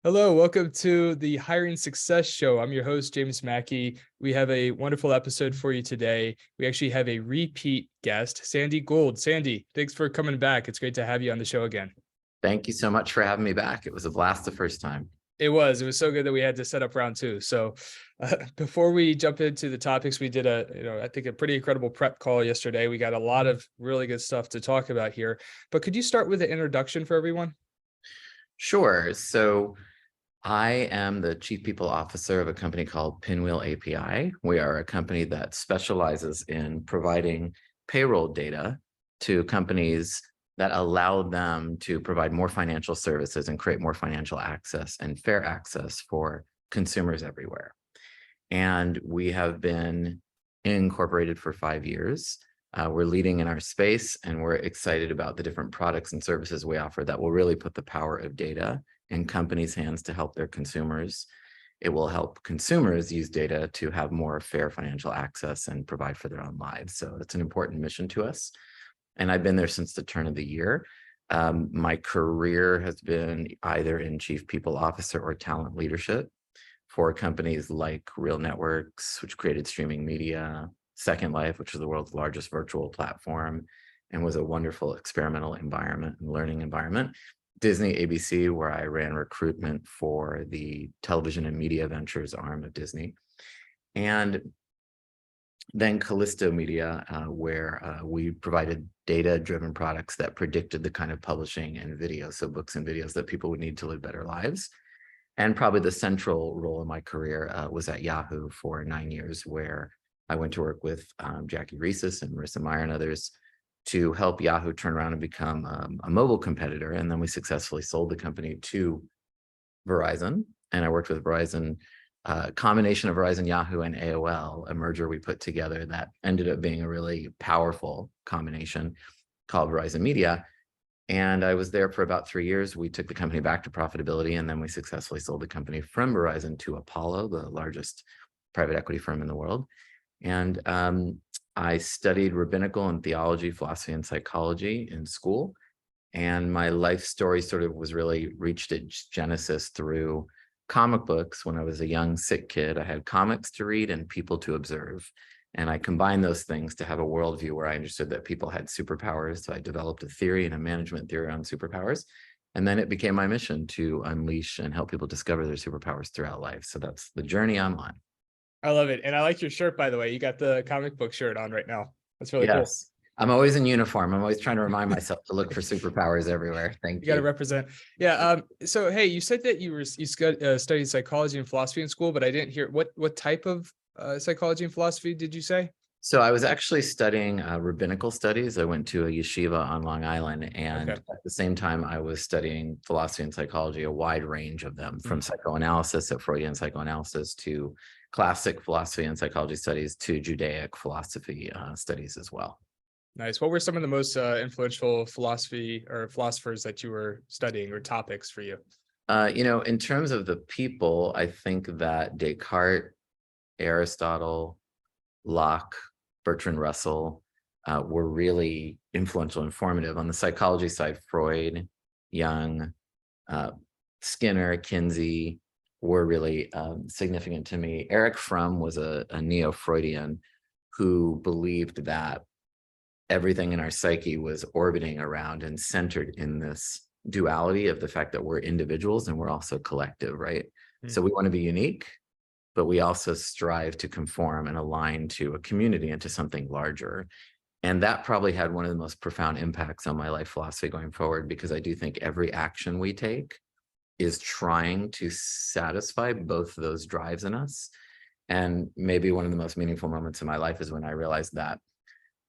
Hello, welcome to the Hiring Success Show. I'm your host, James Mackey. We have a wonderful episode for you today. We actually have a repeat guest, Sandy Gould. Sandy, thanks for coming back. It's great to have you on the show again. Thank you so much for having me back. It was a blast the first time. It was so good that we had to set up round two. So before we jump into the topics, we did I think a pretty incredible prep call yesterday. We got a lot of really good stuff to talk about here, but could you start with an introduction for everyone? Sure. So I am the Chief People Officer of a company called Pinwheel API. We are a company that specializes in providing payroll data to companies that allow them to provide more financial services and create more financial access and fair access for consumers everywhere. And we have been incorporated for 5 years. We're leading in our space, and we're excited about the different products and services we offer that will really put the power of data in companies' hands to help their consumers. It will help consumers use data to have more fair financial access and provide for their own lives. So it's an important mission to us. And I've been there since the turn of the year. My career has been either in Chief People Officer or talent leadership for companies like Real Networks, which created streaming media, Second Life, which is the world's largest virtual platform, and was a wonderful experimental environment and learning environment. Disney ABC, where I ran recruitment for the television and media ventures arm of Disney. And then Callisto Media, where we provided data-driven products that predicted the kind of publishing and video, so books and videos that people would need to live better lives. And probably the central role in my career was at Yahoo for 9 years, where I went to work with Jackie Reeses and Marissa Meyer and others to help Yahoo turn around and become a mobile competitor. And then we successfully sold the company to Verizon. And I worked with Verizon, a combination of Verizon, Yahoo, and AOL, a merger we put together that ended up being a really powerful combination called Verizon Media. And I was there for about 3 years. We took the company back to profitability, and then we successfully sold the company from Verizon to Apollo, the largest private equity firm in the world. And I studied rabbinical and theology, philosophy, and psychology in school. And my life story sort of was really reached its genesis through comic books. When I was a young, sick kid, I had comics to read and people to observe. And I combined those things to have a worldview where I understood that people had superpowers. So I developed a theory and a management theory on superpowers. And then it became my mission to unleash and help people discover their superpowers throughout life. So that's the journey I'm on. I love it. And I like your shirt, by the way. You got the comic book shirt on right now. That's really cool. Yes. I'm always in uniform. I'm always trying to remind myself to look for superpowers everywhere. Thank You got to you. represent. Yeah. So, hey, you said that you studied psychology and philosophy in school, but I didn't hear what type of psychology and philosophy did you say? So I was actually studying rabbinical studies. I went to a yeshiva on Long Island, and Okay. at the same time, I was studying philosophy and psychology, a wide range of them, from psychoanalysis, so Freudian psychoanalysis, to classic philosophy and psychology studies, to Judaic philosophy studies as well. Nice. What were some of the most influential philosophy or philosophers that you were studying, or topics for you? In terms of the people, I think that Descartes, Aristotle, Locke, Bertrand Russell were really influential and formative. On the psychology side, Freud, Jung, Skinner, Kinsey were really significant to me. Erich Fromm was a neo-Freudian who believed that everything in our psyche was orbiting around and centered in this duality of the fact that we're individuals and we're also collective, right? So we want to be unique, but we also strive to conform and align to a community and to something larger. And that probably had one of the most profound impacts on my life philosophy going forward, because I do think every action we take is trying to satisfy both of those drives in us. And maybe one of the most meaningful moments in my life is when I realized that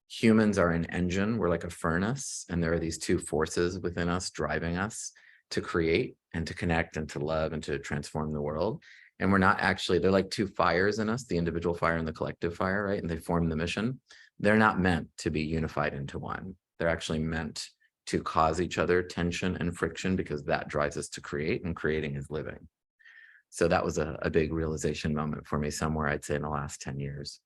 humans are an engine, we're like a furnace, and there are these two forces within us driving us to create and to connect and to love and to transform the world. And we're not actually, they're like two fires in us, the individual fire and the collective fire, right? And they form the mission. They're not meant to be unified into one. They're actually meant to cause each other tension and friction, because that drives us to create, and creating is living. So that was a big realization moment for me somewhere, I'd say, in the last 10 years.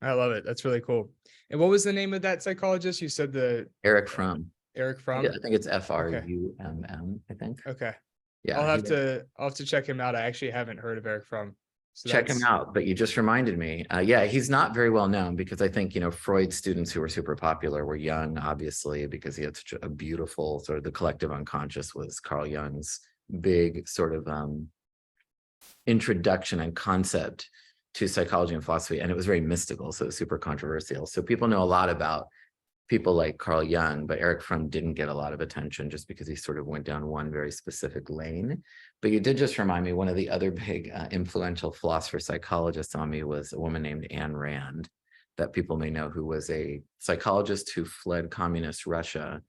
I love it. That's really cool. And what was the name of that psychologist? You said Erich Fromm. Erich I Fromm. think it's Okay. Frumm, I think. Okay. Yeah, I'll have to check him out. I actually haven't heard of Eric Fromm. So check him that's out. But you just reminded me. Yeah, he's not very well known because I think, Freud's students who were super popular were Jung, obviously, because he had such a beautiful sort of the collective unconscious was Carl Jung's big sort of introduction and concept to psychology and philosophy. And it was very mystical, so it was super controversial. So people know a lot about people like Carl Jung, but Eric Fromm didn't get a lot of attention just because he sort of went down one very specific lane. But you did just remind me, one of the other big influential philosopher psychologists on me was a woman named Ayn Rand, that people may know, who was a psychologist who fled communist Russia,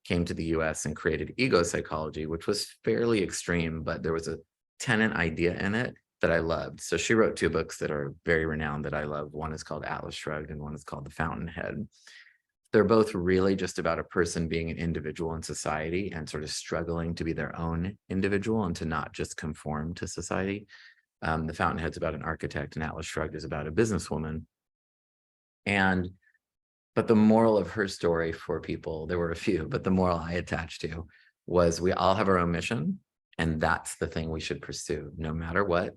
came to the US and created ego psychology, which was fairly extreme, but there was a tenant idea in it that I loved. So she wrote two books that are very renowned that I love. One is called Atlas Shrugged and one is called The Fountainhead. They're both really just about a person being an individual in society and sort of struggling to be their own individual and to not just conform to society. The Fountainhead's about an architect and Atlas Shrugged is about a businesswoman. But the moral of her story for people, there were a few, but the moral I attached to was we all have our own mission, and that's the thing we should pursue no matter what,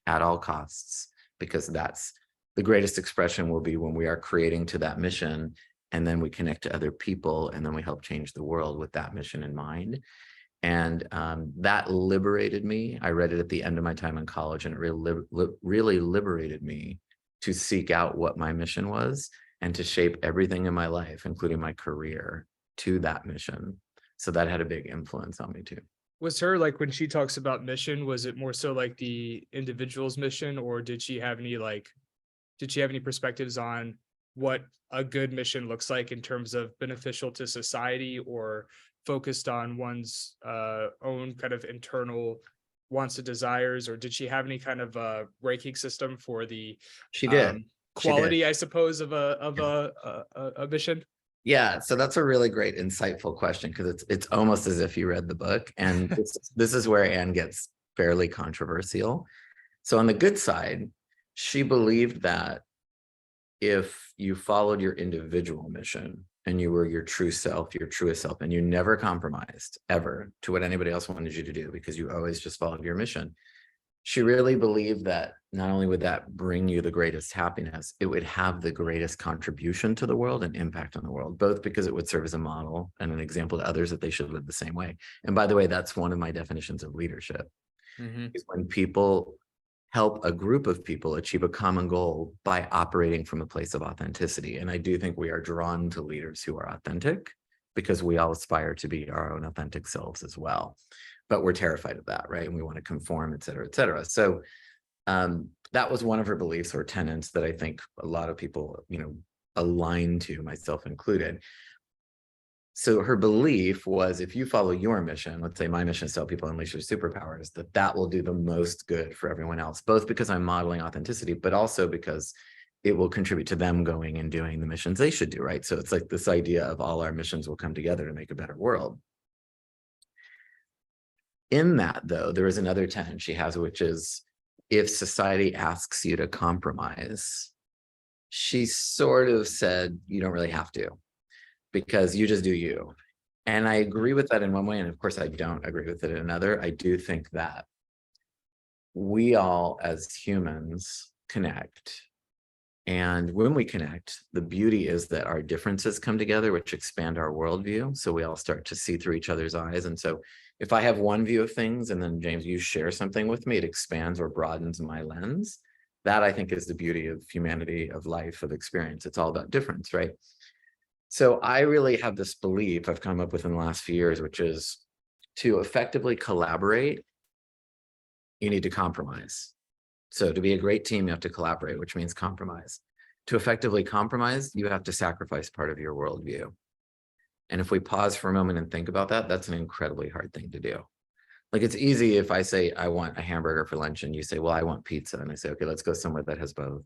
at all costs, because that's the greatest expression will be when we are creating to that mission, and then we connect to other people, and then we help change the world with that mission in mind. And that liberated me. I read it at the end of my time in college, and it really liberated me to seek out what my mission was and to shape everything in my life, including my career, to that mission. So that had a big influence on me too. was her like when she talks about mission, was it more so like the individual's mission, or did she have any perspectives on what a good mission looks like in terms of beneficial to society or focused on one's own kind of internal wants and desires, or did she have any kind of ranking system for the She did. She did. quality, I suppose, of a mission? Yeah, so that's a really great, insightful question because it's almost as if you read the book, and this is where Anne gets fairly controversial. So on the good side, she believed that if you followed your individual mission and you were your true self, your truest self, and you never compromised ever to what anybody else wanted you to do because you always just followed your mission, she really believed that not only would that bring you the greatest happiness, it would have the greatest contribution to the world and impact on the world, both because it would serve as a model and an example to others that they should live the same way. And by the way, that's one of my definitions of leadership, is when people help a group of people achieve a common goal by operating from a place of authenticity. And I do think we are drawn to leaders who are authentic because we all aspire to be our own authentic selves as well. But we're terrified of that, right? And we want to conform, et cetera, et cetera. So that was one of her beliefs or tenets that I think a lot of people, align to, myself included. So her belief was if you follow your mission, let's say my mission is to help people unleash their superpowers, that will do the most good for everyone else, both because I'm modeling authenticity, but also because it will contribute to them going and doing the missions they should do, right? So it's like this idea of all our missions will come together to make a better world. In that, though, there is another tenet she has, which is if society asks you to compromise, she sort of said, you don't really have to, because you just do you. And I agree with that in one way. And of course, I don't agree with it in another. I do think that we all as humans connect. And when we connect, the beauty is that our differences come together, which expand our worldview. So we all start to see through each other's eyes. And so if I have one view of things and then James, you share something with me, it expands or broadens my lens. That I think is the beauty of humanity, of life, of experience. It's all about difference, right? So I really have this belief I've come up with in the last few years, which is to effectively collaborate, you need to compromise. So to be a great team, you have to collaborate, which means compromise. To effectively compromise, you have to sacrifice part of your worldview. And if we pause for a moment and think about that, that's an incredibly hard thing to do. Like it's easy if I say, I want a hamburger for lunch and you say, well, I want pizza. And I say, okay, let's go somewhere that has both.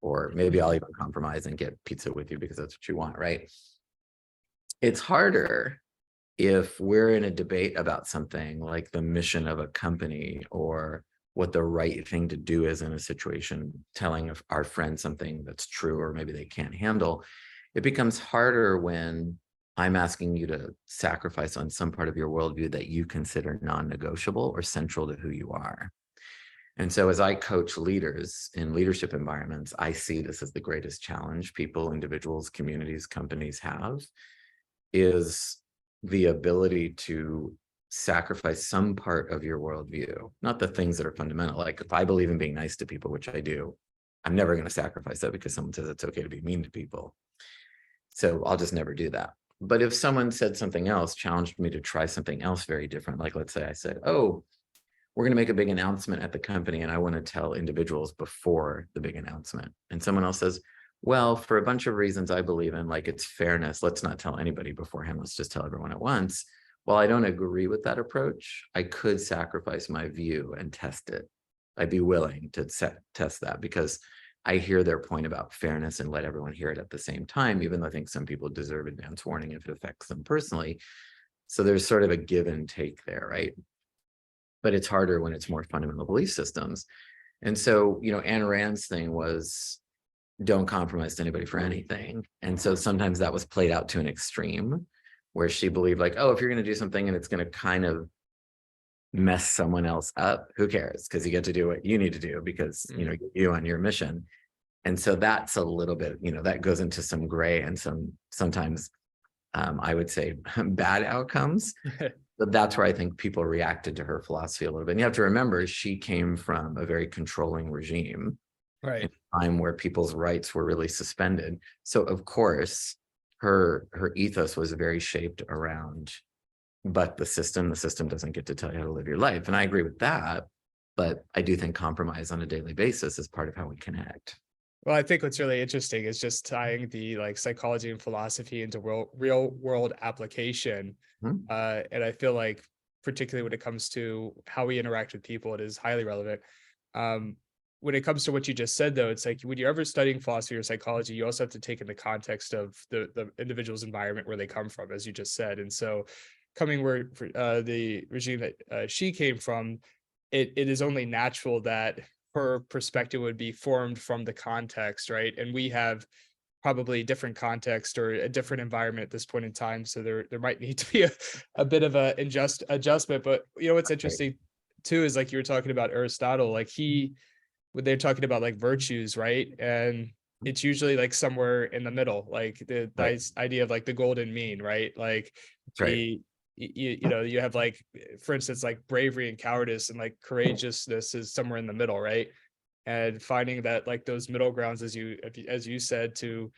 Or maybe I'll even compromise and get pizza with you because that's what you want, right? It's harder if we're in a debate about something like the mission of a company or what the right thing to do is in a situation, telling our friend something that's true or maybe they can't handle. It becomes harder when I'm asking you to sacrifice on some part of your worldview that you consider non-negotiable or central to who you are. And so as I coach leaders in leadership environments, I see this as the greatest challenge people, individuals, communities, companies have, is the ability to sacrifice some part of your worldview, not the things that are fundamental. Like if I believe in being nice to people, which I do, I'm never going to sacrifice that because someone says it's okay to be mean to people. So I'll just never do that. But if someone said something else, challenged me to try something else very different, like let's say I said, oh, we're going to make a big announcement at the company and I want to tell individuals before the big announcement. And someone else says, well, for a bunch of reasons I believe in, like it's fairness, let's not tell anybody beforehand, let's just tell everyone at once. While I don't agree with that approach, I could sacrifice my view and test it. I'd be willing to test that because I hear their point about fairness and let everyone hear it at the same time, even though I think some people deserve advance warning if it affects them personally. So there's sort of a give and take there, right? But it's harder when it's more fundamental belief systems. And so, Ayn Rand's thing was don't compromise to anybody for anything. And so sometimes that was played out to an extreme where she believed like, oh, if you're going to do something and it's going to kind of mess someone else up, who cares? Because you get to do what you need to do because, you on your mission. And so that's a little bit, that goes into some gray and sometimes I would say bad outcomes. But that's where I think people reacted to her philosophy a little bit. And you have to remember, she came from a very controlling regime, Right. in a time where people's rights were really suspended. So of course, her ethos was very shaped around, but the system doesn't get to tell you how to live your life. And I agree with that. But I do think compromise on a daily basis is part of how we connect. Well, I think what's really interesting is just tying the psychology and philosophy into real world application. Mhm. And I feel like particularly when it comes to how we interact with people, it is highly relevant. When it comes to what you just said, though, it's like when you're ever studying philosophy or psychology, you also have to take in the context of the individual's environment where they come from, as you just said. And so coming where the regime that she came from, it is only natural that her perspective would be formed from the context, right? And we have probably different context or a different environment at this point in time. So there might need to be a bit of a adjustment. But what's Right. interesting too is like you were talking about Aristotle, like when they're talking about like virtues, right? And it's usually like somewhere in the middle, like the Right. idea of like the golden mean, right? Like That's right. the you have like, for instance, like bravery and cowardice and like courageousness is somewhere in the middle, right? And finding that like those middle grounds, as you said, to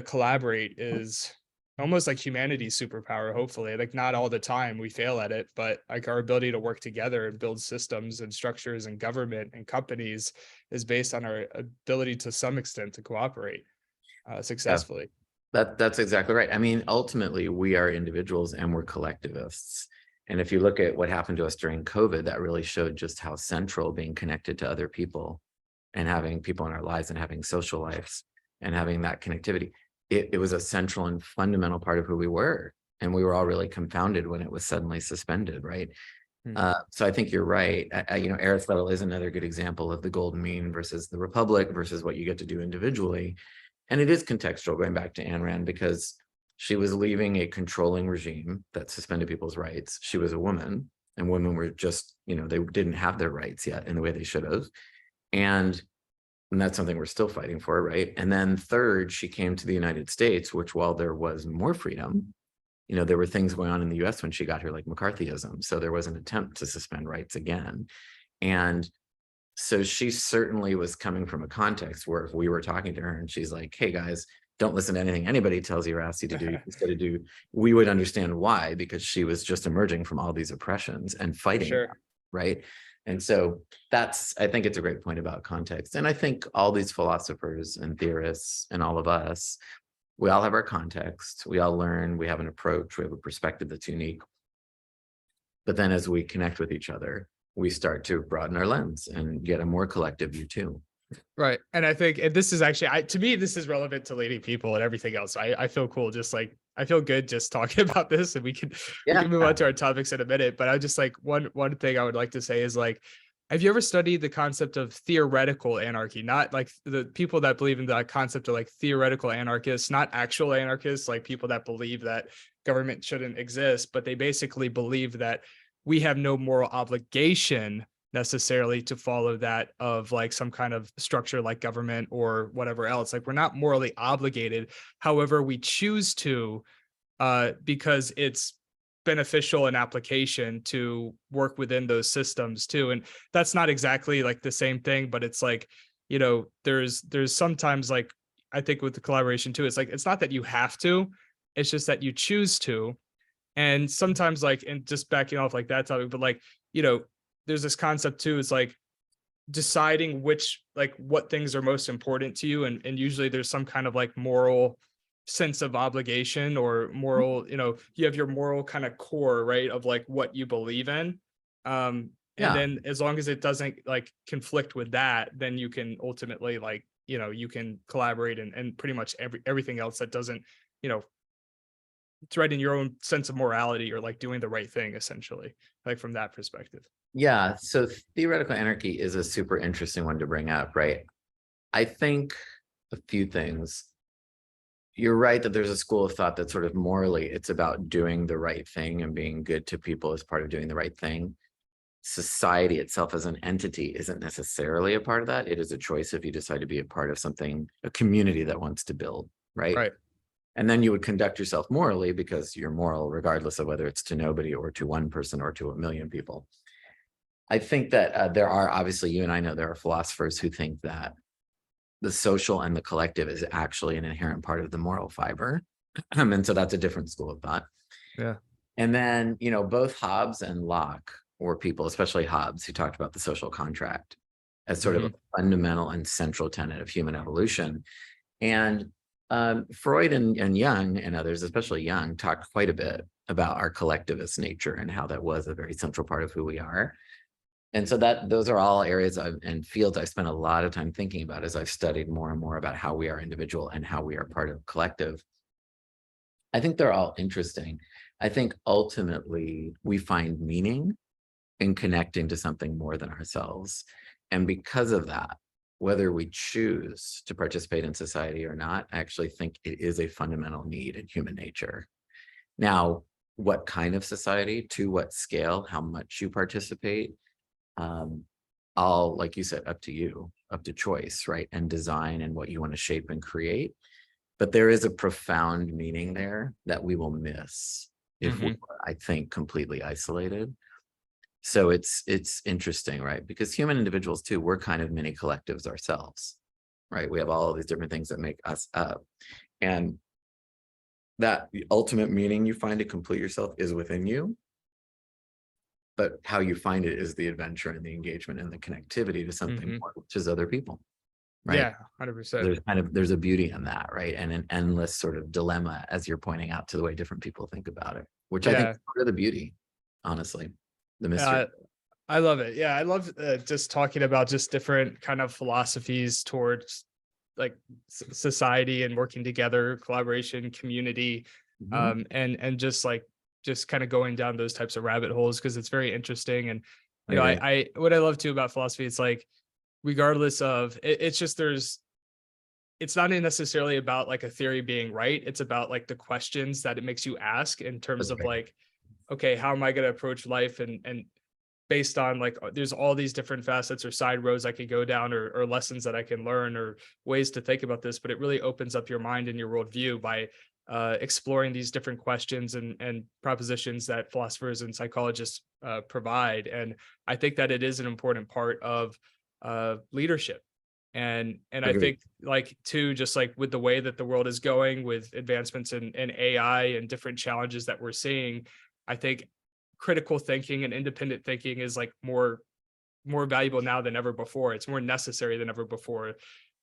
collaborate is almost like humanity's superpower. Hopefully, like not all the time we fail at it, but like our ability to work together and build systems and structures and government and companies is based on our ability to some extent to cooperate Yeah. successfully. That's exactly right. I mean, ultimately, we are individuals and we're collectivists. And if you look at what happened to us during COVID, that really showed just how central being connected to other people and having people in our lives and having social lives and having that connectivity, it was a central and fundamental part of who we were. And we were all really confounded when it was suddenly suspended, right? Hmm. So I think you're right. Aristotle is another good example of the golden mean versus the republic versus what you get to do individually. And it is contextual, going back to Ayn Rand, because she was leaving a controlling regime that suspended people's rights. She was a woman, and women were just, they didn't have their rights yet in the way they should have. And that's something we're still fighting for, right? And then third, she came to the United States, which while there was more freedom, there were things going on in the US when she got here, like McCarthyism. So there was an attempt to suspend rights again. And so she certainly was coming from a context where if we were talking to her and she's like, hey guys, don't listen to anything anybody tells you or asks you to do, instead of do, we would understand why, because she was just emerging from all these oppressions and For fighting them, sure. right? And so I think it's a great point about context. And I think all these philosophers and theorists and all of us, we all have our context, we all learn, we have an approach, we have a perspective that's unique. But then as we connect with each other, we start to broaden our lens and get a more collective view too. Right. And I think, and this is actually, to me, this is relevant to leading people and everything else. I feel cool. Just like, I feel good just talking about this, and we Yeah. can move on to our topics in a minute. But I just like one thing I would like to say is like, Have you ever studied the concept of theoretical anarchy? Not like the people that believe in the concept of like theoretical anarchists, not actual anarchists, like people that believe that government shouldn't exist, but they basically believe that we have no moral obligation necessarily to follow that of like some kind of structure like government or whatever else. Like we're not morally obligated. However, we choose to because it's beneficial in application to work within those systems too. And that's not exactly like the same thing, but it's like, there's sometimes like I think with the collaboration too, it's like it's not that you have to, it's just that you choose to. And sometimes like, and just backing off like that topic, but like, there's this concept too, it's like deciding which like what things are most important to you. And usually there's some kind of like moral sense of obligation or moral, you have your moral kind of core, right, of like what you believe in. And Yeah. then as long as it doesn't like conflict with that, then you can ultimately like, you can collaborate and pretty much everything else that doesn't, you know, threaten your own sense of morality or like doing the right thing, essentially, like from that perspective. Yeah. So theoretical anarchy is a super interesting one to bring up, right? I think a few things. You're right that there's a school of thought that sort of morally it's about doing the right thing and being good to people as part of doing the right thing. Society itself as an entity isn't necessarily a part of that. It is a choice if you decide to be a part of something, a community that wants to build, right? Right. And then you would conduct yourself morally because you're moral, regardless of whether it's to nobody or to one person or to a million people. I think that there are obviously, you and I know there are philosophers who think that the social and the collective is actually an inherent part of the moral fiber. And so that's a different school of thought. Yeah. And then, both Hobbes and Locke were people, especially Hobbes, who talked about the social contract as sort of a fundamental and central tenet of human evolution. And Freud and Jung and others, especially Jung, talked quite a bit about our collectivist nature and how that was a very central part of who we are. And so those are all areas and fields I spent a lot of time thinking about as I've studied more and more about how we are individual and how we are part of collective. I think they're all interesting. I think ultimately we find meaning in connecting to something more than ourselves. And because of that, whether we choose to participate in society or not, I actually think it is a fundamental need in human nature. Now, what kind of society, to what scale, how much you participate, all, like you said, up to you, up to choice, right? And design and what you want to shape and create. But there is a profound meaning there that we will miss if we're, I think, completely isolated. So it's interesting, right? Because human individuals too, we're kind of mini collectives ourselves, right? We have all of these different things that make us up. And that the ultimate meaning you find to complete yourself is within you. But how you find it is the adventure and the engagement and the connectivity to something more, which is other people, right? Yeah, 100%. There's a beauty in that, right? And an endless sort of dilemma, as you're pointing out, to the way different people think about it, which I think is part of the beauty, honestly, the mystery. I love it. Yeah, I love just talking about just different kind of philosophies towards like society and working together, collaboration, community, and just kind of going down those types of rabbit holes because it's very interesting. And I what I love too about philosophy, it's like regardless of it's just it's not necessarily about like a theory being right. It's about like the questions that it makes you ask in terms of like, okay, how am I going to approach life and based on like there's all these different facets or side roads I could go down or lessons that I can learn or ways to think about this, but it really opens up your mind and your worldview by exploring these different questions and propositions that philosophers and psychologists provide. And I think that it is an important part of leadership. And I think like too, just like with the way that the world is going with advancements in AI and different challenges that we're seeing, I think critical thinking and independent thinking is like more valuable now than ever before. It's more necessary than ever before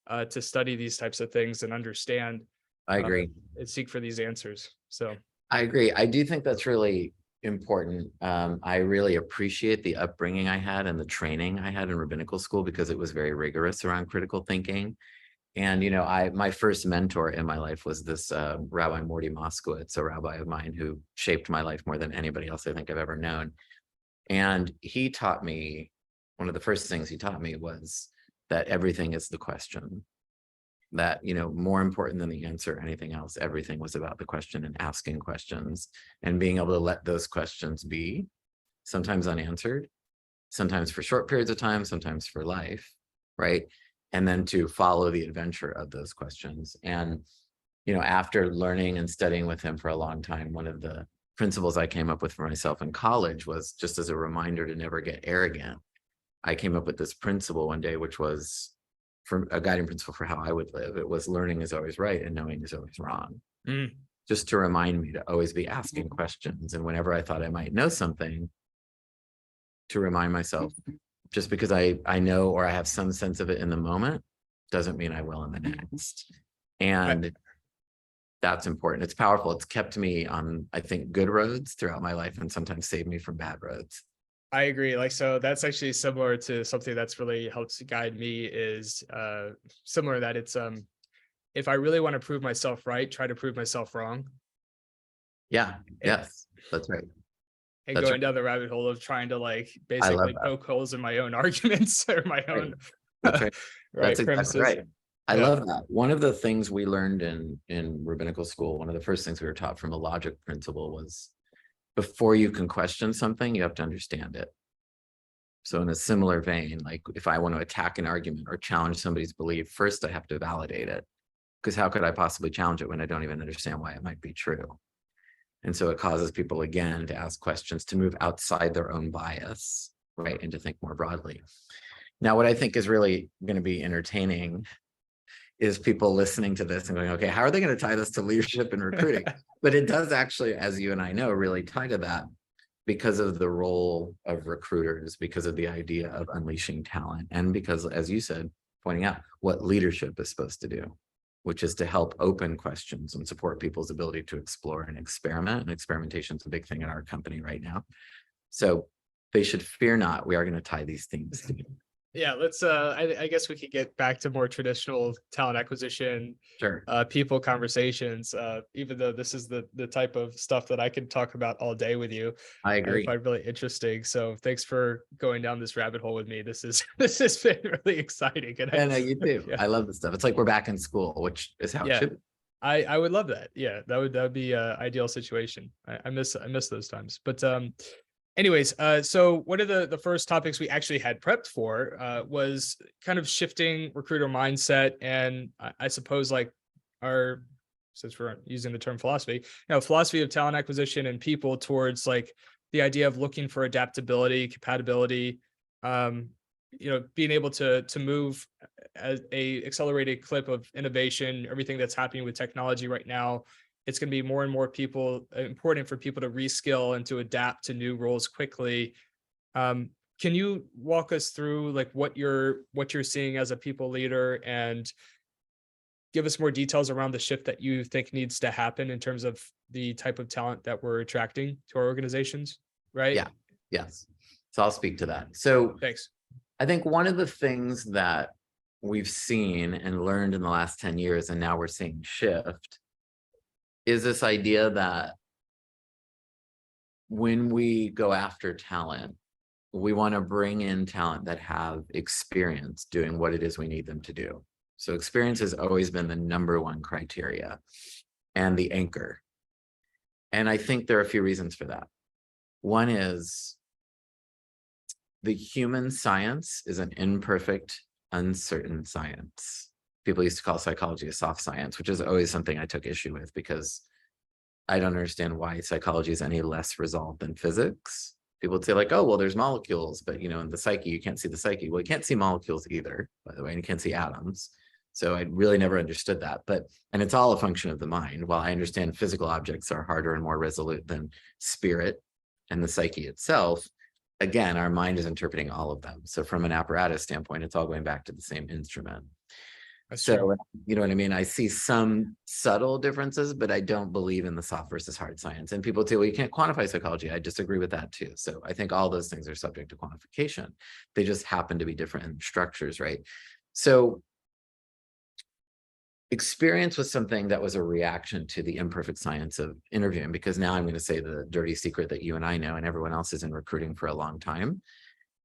to study these types of things and understand. I agree. And seek for these answers. So I agree. I do think that's really important. I really appreciate the upbringing I had and the training I had in rabbinical school because it was very rigorous around critical thinking. And, my first mentor in my life was this Rabbi Morty Moskowitz, a rabbi of mine who shaped my life more than anybody else I think I've ever known. And he taught me one of the first things he taught me was that everything is the question. That, more important than the answer, anything else, everything was about the question and asking questions and being able to let those questions be, sometimes unanswered, sometimes for short periods of time, sometimes for life, right? And then to follow the adventure of those questions. And, after learning and studying with him for a long time, one of the principles I came up with for myself in college was, just as a reminder to never get arrogant, I came up with this principle one day, which was for a guiding principle for how I would live. It was learning is always right and knowing is always wrong. Just to remind me to always be asking questions. And whenever I thought I might know something, to remind myself, just because I know or I have some sense of it in the moment, doesn't mean I will in the next. And that's important. It's powerful. It's kept me on, I think, good roads throughout my life and sometimes saved me from bad roads. I agree. Like, so that's actually similar to something that's really helped guide me is similar that it's if I really want to prove myself right, try to prove myself wrong. Yeah. Yes, that's right. And That's going right. down the rabbit hole of trying to like I love basically that. poke holes in my own arguments or my own That's right. That's exactly premises. right. I Yeah. love that. One of the things we learned in rabbinical school, one of the first things we were taught from a logic principle was, before you can question something, you have to understand it. So in a similar vein, like if I want to attack an argument or challenge somebody's belief, first I have to validate it. Because how could I possibly challenge it when I don't even understand why it might be true? And so it causes people, again, to ask questions, to move outside their own bias, right? And to think more broadly. Now, what I think is really going to be entertaining is people listening to this and going, okay, how are they going to tie this to leadership and recruiting? But it does actually, as you and I know, really tie to that, because of the role of recruiters, because of the idea of unleashing talent, and because, as you said, pointing out what leadership is supposed to do, which is to help open questions and support people's ability to explore and experiment. And experimentation is a big thing in our company right now. So they should fear not. We are going to tie these themes together. Yeah, let's I guess we could get back to more traditional talent acquisition, Sure. people conversations, even though this is the type of stuff that I could talk about all day with you. I I agree. find really interesting. So thanks for going down this rabbit hole with me. This has been really exciting. And I know you too. yeah. I love this stuff. It's like we're back in school, which is how it Yeah. should be. I would love that. Yeah, that would be a ideal situation. I miss those times. But anyways, so one of the first topics we actually had prepped for was kind of shifting recruiter mindset, and I suppose like our, since we're using the term philosophy, philosophy of talent acquisition and people towards like the idea of looking for adaptability, compatibility, being able to move at a accelerated clip of innovation, everything that's happening with technology right now. It's going to be more and more important for people to reskill and to adapt to new roles quickly. Can you walk us through like what you're seeing as a people leader, and give us more details around the shift that you think needs to happen in terms of the type of talent that we're attracting to our organizations? Right? Yeah. Yes. So I'll speak to that. So Thanks. I think one of the things that we've seen and learned in the last 10 years, and now we're seeing shift, is this idea that when we go after talent, we want to bring in talent that have experience doing what it is we need them to do. So experience has always been the number one criteria and the anchor. And I think there are a few reasons for that. One is the human science is an imperfect, uncertain science. People used to call psychology a soft science, which is always something I took issue with, because I don't understand why psychology is any less resolved than physics. People would say like, oh, well, there's molecules, but in the psyche, you can't see the psyche. Well, you can't see molecules either, by the way, and you can't see atoms. So I really never understood that. And it's all a function of the mind. While I understand physical objects are harder and more resolute than spirit and the psyche itself, again, our mind is interpreting all of them. So from an apparatus standpoint, it's all going back to the same instrument. So, you know what I mean? I see some subtle differences, but I don't believe in the soft versus hard science. And people say, well, you can't quantify psychology. I disagree with that too. So I think all those things are subject to quantification. They just happen to be different in structures, right? So experience was something that was a reaction to the imperfect science of interviewing, because now I'm going to say the dirty secret that you and I know and everyone else is in recruiting for a long time.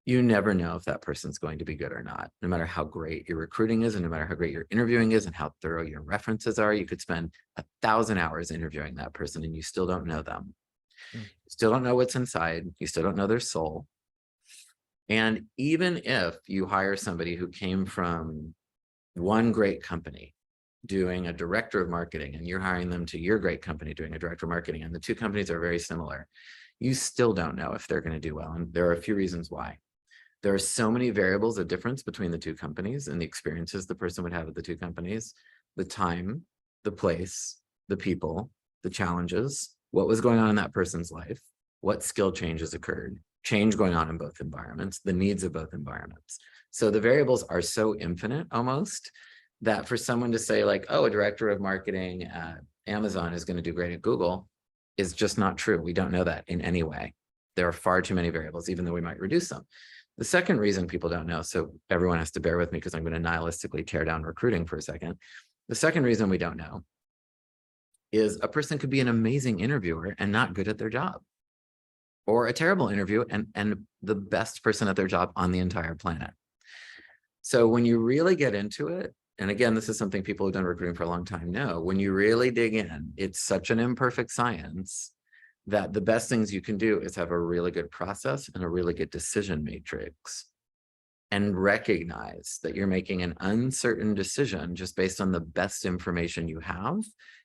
You never know if that person's going to be good or not, no matter how great your recruiting is and no matter how great your interviewing is and how thorough your references are. You could spend 1,000 hours interviewing that person and you still don't know them. Mm. You still don't know what's inside. You still don't know their soul. And even if you hire somebody who came from one great company doing a director of marketing and you're hiring them to your great company doing a director of marketing, and the two companies are very similar, you still don't know if they're going to do well. And there are a few reasons why. There are so many variables of difference between the two companies and the experiences the person would have at the two companies, the time, the place, the people, the challenges, what was going on in that person's life, what skill changes occurred, change going on in both environments, the needs of both environments. So the variables are so infinite almost that for someone to say like, oh, a director of marketing at Amazon is going to do great at Google is just not true. We don't know that in any way. There are far too many variables, even though we might reduce them. The second reason people don't know, so everyone has to bear with me because I'm going to nihilistically tear down recruiting for a second. The second reason we don't know is a person could be an amazing interviewer and not good at their job, or a terrible interview and the best person at their job on the entire planet. So when you really get into it, and again, this is something people who've done recruiting for a long time know, when you really dig in, it's such an imperfect science that the best things you can do is have a really good process and a really good decision matrix, and recognize that you're making an uncertain decision just based on the best information you have.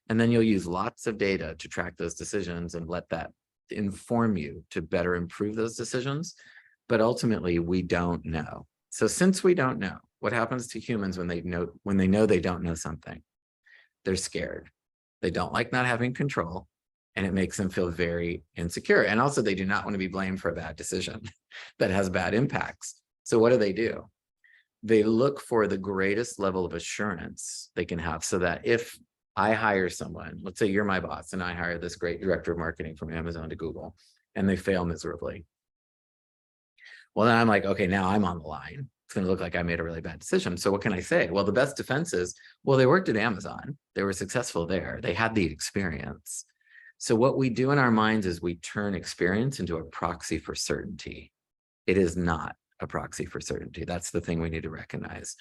And then you'll use lots of data to track those decisions and let that inform you to better improve those decisions. But ultimately, we don't know. So since we don't know, what happens to humans when they know they don't know something? They're scared. They don't like not having control. And it makes them feel very insecure. And also they do not want to be blamed for a bad decision that has bad impacts. So what do? They look for the greatest level of assurance they can have so that if I hire someone, let's say you're my boss and I hire this great director of marketing from Amazon to Google and they fail miserably. Well, then I'm like, okay, now I'm on the line. It's going to look like I made a really bad decision. So what can I say? Well, the best defense is, well, they worked at Amazon. They were successful there. They had the experience. So what we do in our minds is we turn experience into a proxy for certainty. It is not a proxy for certainty. That's the thing we need to recognize.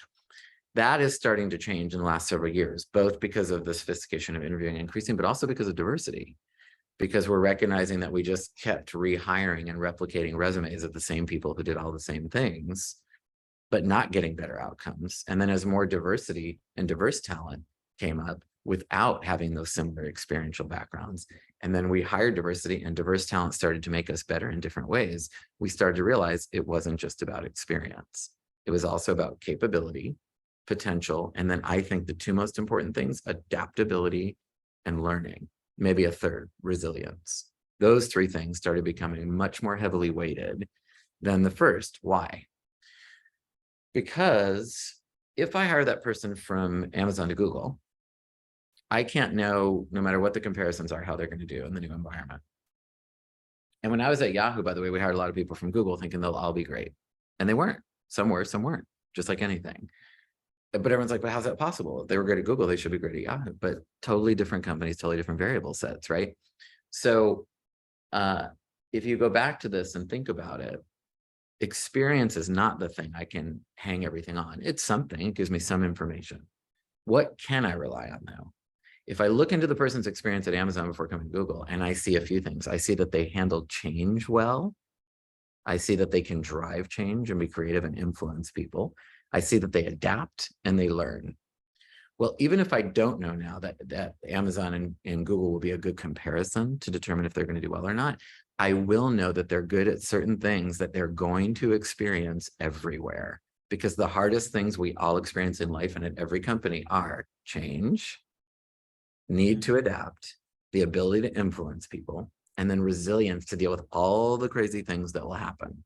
That is starting to change in the last several years, both because of the sophistication of interviewing increasing, but also because of diversity, because we're recognizing that we just kept rehiring and replicating resumes of the same people who did all the same things, but not getting better outcomes. And then as more diversity and diverse talent came up without having those similar experiential backgrounds, and then we hired diversity and diverse talent started to make us better in different ways, we started to realize it wasn't just about experience. It was also about capability, potential, and then I think the two most important things, adaptability and learning, maybe a third, resilience. Those three things started becoming much more heavily weighted than the first. Why? Because if I hire that person from Amazon to Google, I can't know, no matter what the comparisons are, how they're going to do in the new environment. And when I was at Yahoo, by the way, we hired a lot of people from Google thinking they'll all be great. And they weren't. Some were, some weren't, just like anything. But everyone's like, but how's that possible? If they were great at Google, they should be great at Yahoo. But totally different companies, totally different variable sets, right? So if you go back to this and think about it, experience is not the thing I can hang everything on. It's something, it gives me some information. What can I rely on now? If I look into the person's experience at Amazon before coming to Google, and I see a few things, I see that they handled change well. I see that they can drive change and be creative and influence people. I see that they adapt and they learn. Well, even if I don't know now that Amazon and Google will be a good comparison to determine if they're going to do well or not, I will know that they're good at certain things that they're going to experience everywhere. Because the hardest things we all experience in life and at every company are change, need to adapt, the ability to influence people, and then resilience to deal with all the crazy things that will happen.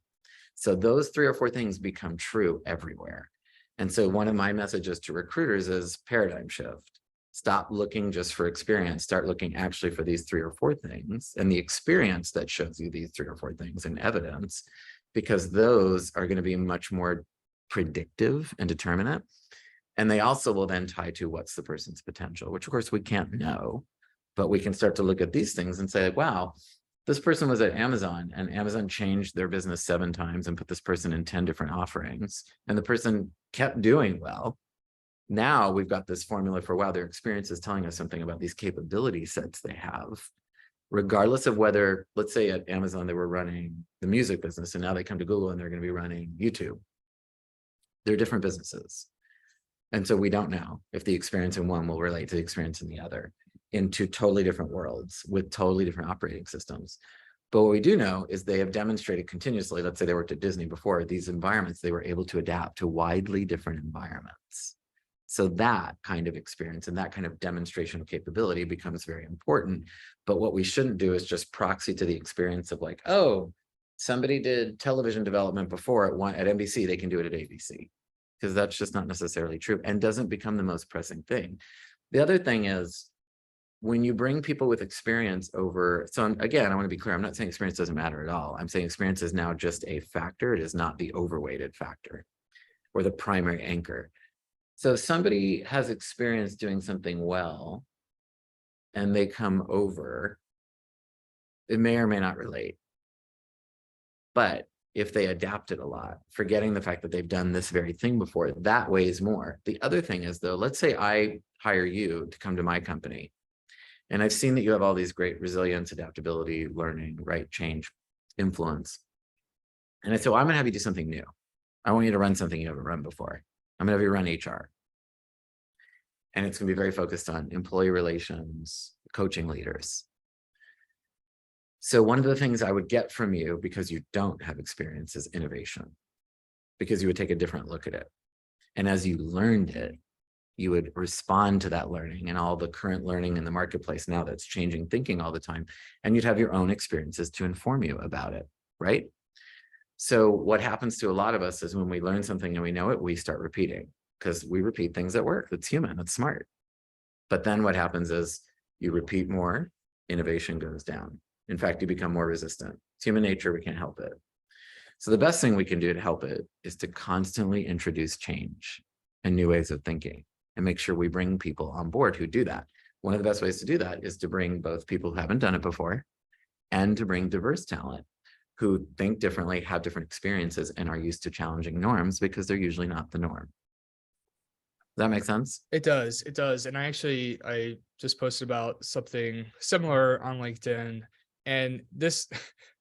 So those 3 or 4 things become true everywhere. And so one of my messages to recruiters is paradigm shift. Stop looking just for experience. Start looking actually for these 3 or 4 things and the experience that shows you these 3 or 4 things and evidence, because those are going to be much more predictive and determinate. And they also will then tie to what's the person's potential, which of course we can't know, but we can start to look at these things and say, wow, this person was at Amazon and Amazon changed their business 7 times and put this person in 10 different offerings. And the person kept doing well. Now we've got this formula for, wow, their experience is telling us something about these capability sets they have, regardless of whether, let's say at Amazon, they were running the music business and now they come to Google and they're going to be running YouTube. They're different businesses. And so we don't know if the experience in one will relate to the experience in the other, into totally different worlds with totally different operating systems. But what we do know is they have demonstrated continuously, let's say they worked at Disney before, these environments, they were able to adapt to widely different environments. So that kind of experience and that kind of demonstration of capability becomes very important. But what we shouldn't do is just proxy to the experience of like, oh, somebody did television development before at NBC, they can do it at ABC. Because that's just not necessarily true and doesn't become the most pressing thing. The other thing is, when you bring people with experience over, so again, I want to be clear, I'm not saying experience doesn't matter at all. I'm saying experience is now just a factor. It is not the overweighted factor or the primary anchor. So if somebody has experience doing something well and they come over, it may or may not relate. But if they adapt it a lot, forgetting the fact that they've done this very thing before, that weighs more. The other thing is though, let's say I hire you to come to my company. And I've seen that you have all these great resilience, adaptability, learning, right, change, influence. And I said, well, I'm gonna have you do something new. I want you to run something you haven't run before. I'm gonna have you run HR. And it's gonna be very focused on employee relations, coaching leaders. So one of the things I would get from you, because you don't have experience, is innovation, because you would take a different look at it. And as you learned it, you would respond to that learning and all the current learning in the marketplace now that's changing thinking all the time. And you'd have your own experiences to inform you about it, right? So what happens to a lot of us is when we learn something and we know it, we start repeating, because we repeat things that work. That's human, that's smart. But then what happens is you repeat more, innovation goes down. In fact, you become more resistant. It's human nature, we can't help it. So the best thing we can do to help it is to constantly introduce change and new ways of thinking, and make sure we bring people on board who do that. One of the best ways to do that is to bring both people who haven't done it before and to bring diverse talent who think differently, have different experiences, and are used to challenging norms, because they're usually not the norm. Does that make sense? It does. It does. And I just posted about something similar on LinkedIn, and this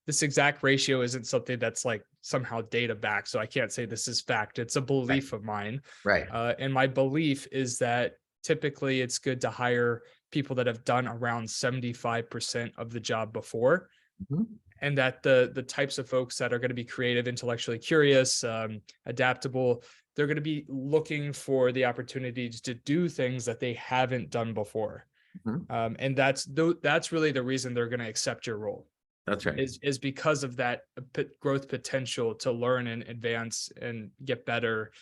exact ratio isn't something that's like somehow data backed. So I can't say this is fact. It's a belief of mine. Right. And my belief is that typically it's good to hire people that have done around 75% of the job before. Mm-hmm. And that the types of folks that are going to be creative, intellectually curious, adaptable, they're going to be looking for the opportunities to do things that they haven't done before. Mm-hmm. And that's really the reason they're going to accept your role. That's right. Is because of that growth potential to learn and advance and get better.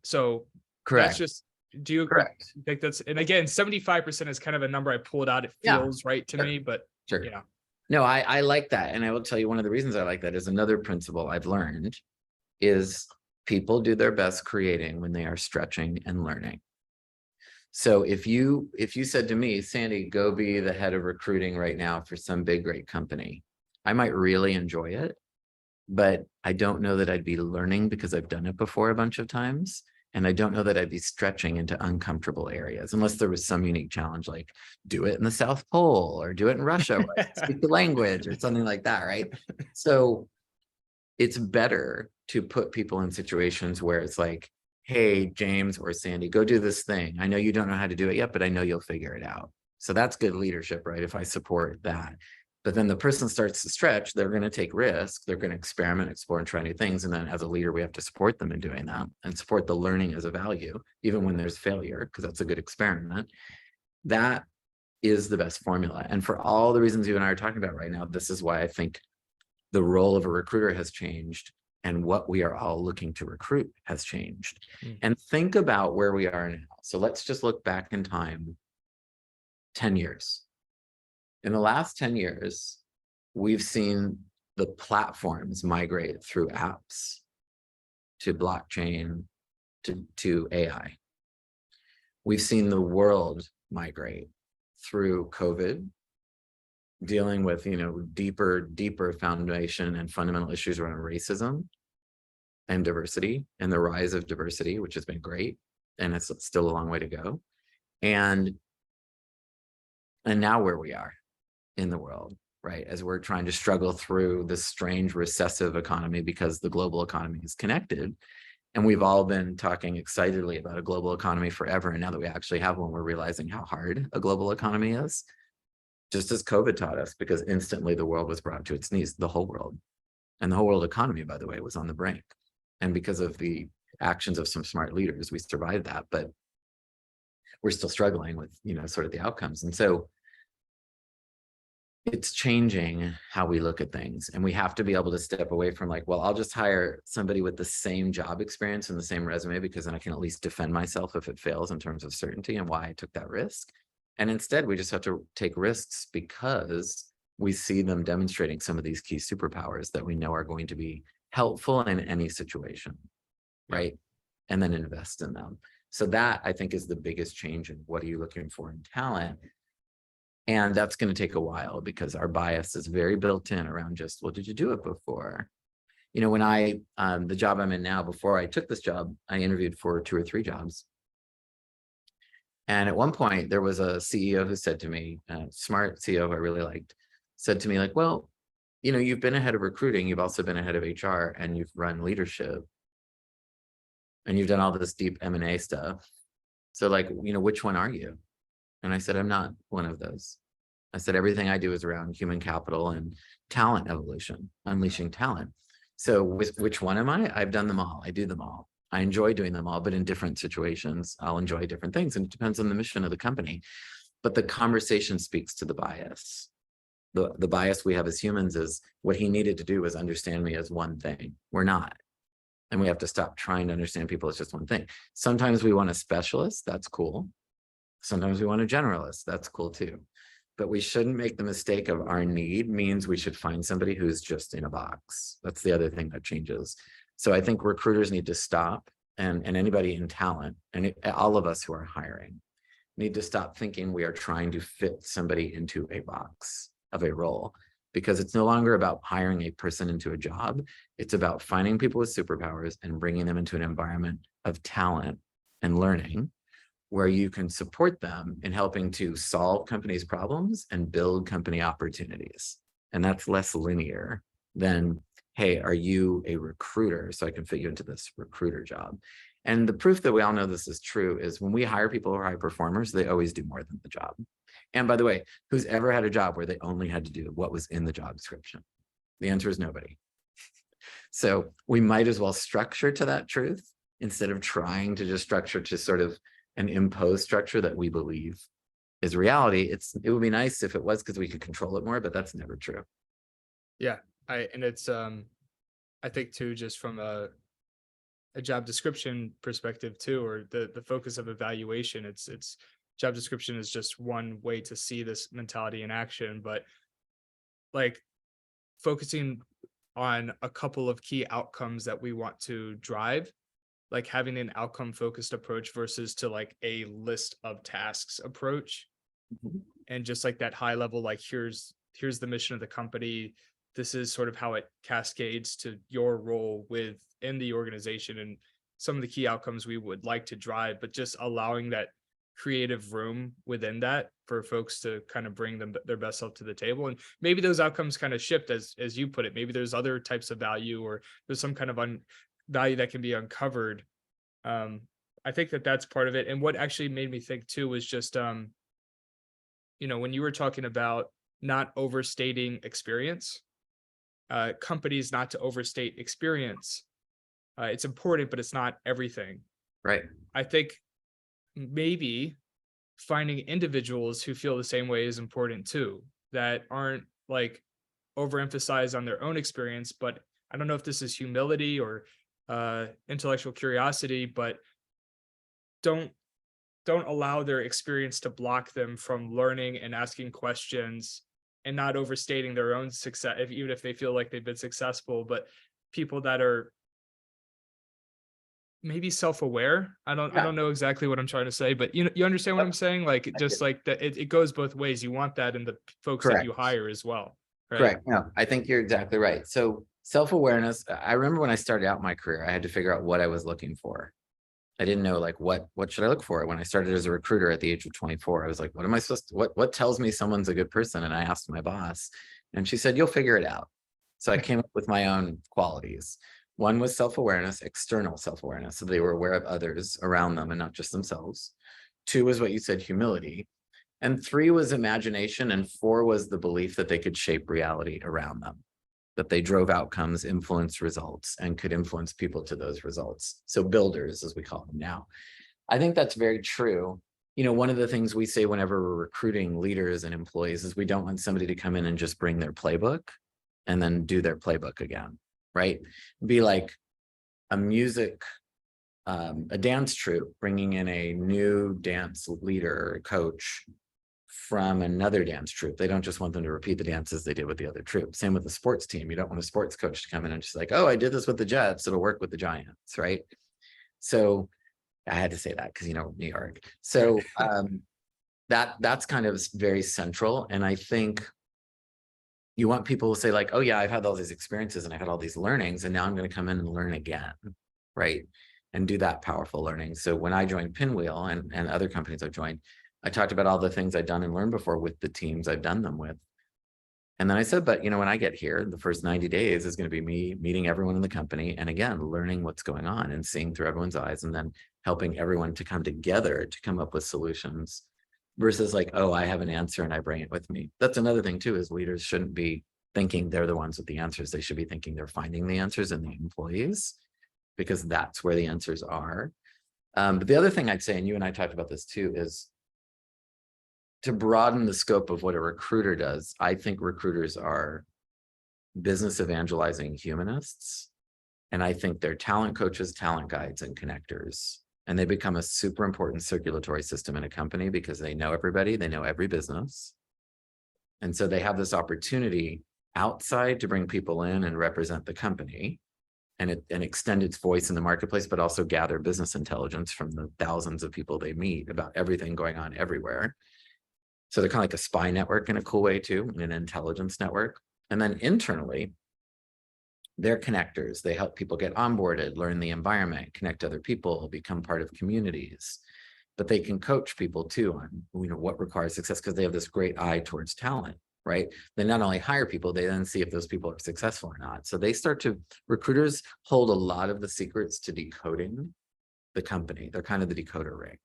So correct. That's just, do you correct. think that's, and again, 75% is kind of a number I pulled out. It feels right to me, but yeah. No, I like that. And I will tell you, one of the reasons I like that is another principle I've learned is people do their best creating when they are stretching and learning. So if you said to me, Sandy, go be the head of recruiting right now for some big, great company, I might really enjoy it, but I don't know that I'd be learning because I've done it before a bunch of times. And I don't know that I'd be stretching into uncomfortable areas unless there was some unique challenge, like do it in the South Pole or do it in Russia, or speak the language or something like that, right? So it's better to put people in situations where it's like, hey, James or Sandy, go do this thing. I know you don't know how to do it yet, but I know you'll figure it out. So that's good leadership, right? If I support that. But then the person starts to stretch, they're going to take risks, they're going to experiment, explore, and try new things. And then as a leader, we have to support them in doing that and support the learning as a value, even when there's failure, because that's a good experiment. That is the best formula. And for all the reasons you and I are talking about right now, this is why I think the role of a recruiter has changed and what we are all looking to recruit has changed. And think about where we are now. So let's just look back in time 10 years. In the last 10 years, we've seen the platforms migrate through apps to blockchain to AI. We've seen the world migrate through COVID dealing with, deeper foundation and fundamental issues around racism and diversity and the rise of diversity, which has been great. And it's still a long way to go. And now where we are in the world, right? As we're trying to struggle through this strange recessive economy because the global economy is connected. And we've all been talking excitedly about a global economy forever. And now that we actually have one, we're realizing how hard a global economy is. Just as COVID taught us, because instantly the world was brought to its knees, the whole world. And the whole world economy, by the way, was on the brink. And because of the actions of some smart leaders, we survived that. But we're still struggling with, sort of the outcomes. And so it's changing how we look at things. And we have to be able to step away from like, well, I'll just hire somebody with the same job experience and the same resume, because then I can at least defend myself if it fails in terms of certainty and why I took that risk. And instead, we just have to take risks because we see them demonstrating some of these key superpowers that we know are going to be helpful in any situation, right? And then invest in them. So that, I think, is the biggest change in what are you looking for in talent. And that's going to take a while because our bias is very built in around just, well, did you do it before? When the job I'm in now, before I took this job, I interviewed for 2 or 3 jobs. And at one point, there was a CEO who said to me, a smart CEO I really liked, said to me like, well, you've been ahead of recruiting, you've also been ahead of HR, and you've run leadership. And you've done all this deep M&A stuff. So like, which one are you? And I said, I'm not one of those. I said, everything I do is around human capital and talent evolution, unleashing talent. So which one am I? I've done them all. I do them all. I enjoy doing them all, but in different situations, I'll enjoy different things. And it depends on the mission of the company. But the conversation speaks to the bias. The bias we have as humans is what he needed to do was understand me as one thing. We're not. And we have to stop trying to understand people as just one thing. Sometimes we want a specialist. That's cool. Sometimes we want a generalist. That's cool too. But we shouldn't make the mistake of our need means we should find somebody who's just in a box. That's the other thing that changes. So I think recruiters need to stop, and anybody in talent, and all of us who are hiring, need to stop thinking we are trying to fit somebody into a box of a role, because it's no longer about hiring a person into a job. It's about finding people with superpowers and bringing them into an environment of talent and learning where you can support them in helping to solve companies' problems and build company opportunities. And that's less linear than, hey, are you a recruiter? So I can fit you into this recruiter job. And the proof that we all know this is true is when we hire people who are high performers, they always do more than the job. And by the way, who's ever had a job where they only had to do what was in the job description? The answer is nobody. So we might as well structure to that truth instead of trying to just structure to sort of an imposed structure that we believe is reality. It would be nice if it was, because we could control it more, but that's never true. Yeah. I think too, just from a job description perspective too, or the focus of evaluation, it's job description is just one way to see this mentality in action, but like focusing on a couple of key outcomes that we want to drive, like having an outcome focused approach versus to like a list of tasks approach. And just like that high level, like here's the mission of the company, this is sort of how it cascades to your role within the organization and some of the key outcomes we would like to drive, but just allowing that creative room within that for folks to kind of bring them their best self to the table. And maybe those outcomes kind of shift as you put it. Maybe there's other types of value, or there's some kind of value that can be uncovered. I think that's part of it. And what actually made me think too was just when you were talking about not overstating experience, companies not to overstate experience. It's important, but it's not everything. Right. I think maybe finding individuals who feel the same way is important too, that aren't like overemphasized on their own experience. But I don't know if this is humility or intellectual curiosity, but don't allow their experience to block them from learning and asking questions and not overstating their own success, even if they feel like they've been successful. But people that are maybe self-aware. I Yeah. don't know exactly what I'm trying to say, but you understand what I'm saying? Like I just get- like that it goes both ways. You want that in the folks that you Correct. hire as well, right? Correct. No, I think you're exactly right. So self-awareness, I remember when I started out my career, I had to figure out what I was looking for. I didn't know like what should I look for. When I started as a recruiter at the age of 24, I was like, what am I supposed to, what tells me someone's a good person? And I asked my boss, and she said, you'll figure it out. So I came up with my own qualities. One was self-awareness, external self-awareness. So they were aware of others around them and not just themselves. Two was what you said, humility. And three was imagination. And four was the belief that they could shape reality around them, that they drove outcomes, influenced results, and could influence people to those results. So builders, as we call them now. I think that's very true. You know, one of the things we say whenever we're recruiting leaders and employees is we don't want somebody to come in and just bring their playbook and then do their playbook again, right? Be like a dance troupe bringing in a new dance leader or coach from another dance troupe. They don't just want them to repeat the dances they did with the other troupe. Same with the sports team. You don't want a sports coach to come in and just like, oh, I did this with the Jets, it'll work with the Giants, right? So I had to say that because, you know, New York. So that's kind of very central. And I think you want people to say like, oh yeah, I've had all these experiences and I've had all these learnings, and now I'm going to come in and learn again, right? And do that powerful learning. So when I joined Pinwheel and other companies I've joined, I talked about all the things I'd done and learned before with the teams I've done them with. And then I said, but you know, when I get here, the first 90 days is going to be me meeting everyone in the company. And again, learning what's going on and seeing through everyone's eyes, and then helping everyone to come together to come up with solutions versus like, oh, I have an answer and I bring it with me. That's another thing too, is leaders shouldn't be thinking they're the ones with the answers. They should be thinking they're finding the answers in the employees, because that's where the answers are. But the other thing I'd say, and you and I talked about this too, is to broaden the scope of what a recruiter does. I think recruiters are business evangelizing humanists. And I think they're talent coaches, talent guides, and connectors. And they become a super important circulatory system in a company because they know everybody, they know every business. And so they have this opportunity outside to bring people in and represent the company and extend its voice in the marketplace, but also gather business intelligence from the thousands of people they meet about everything going on everywhere. So they're kind of like a spy network in a cool way too, an intelligence network. And then internally, they're connectors. They help people get onboarded, learn the environment, connect to other people, become part of communities. But they can coach people too on, you know, what requires success, because they have this great eye towards talent, right? They not only hire people, they then see if those people are successful or not. So they start to, recruiters hold a lot of the secrets to decoding the company. They're kind of the decoder ring.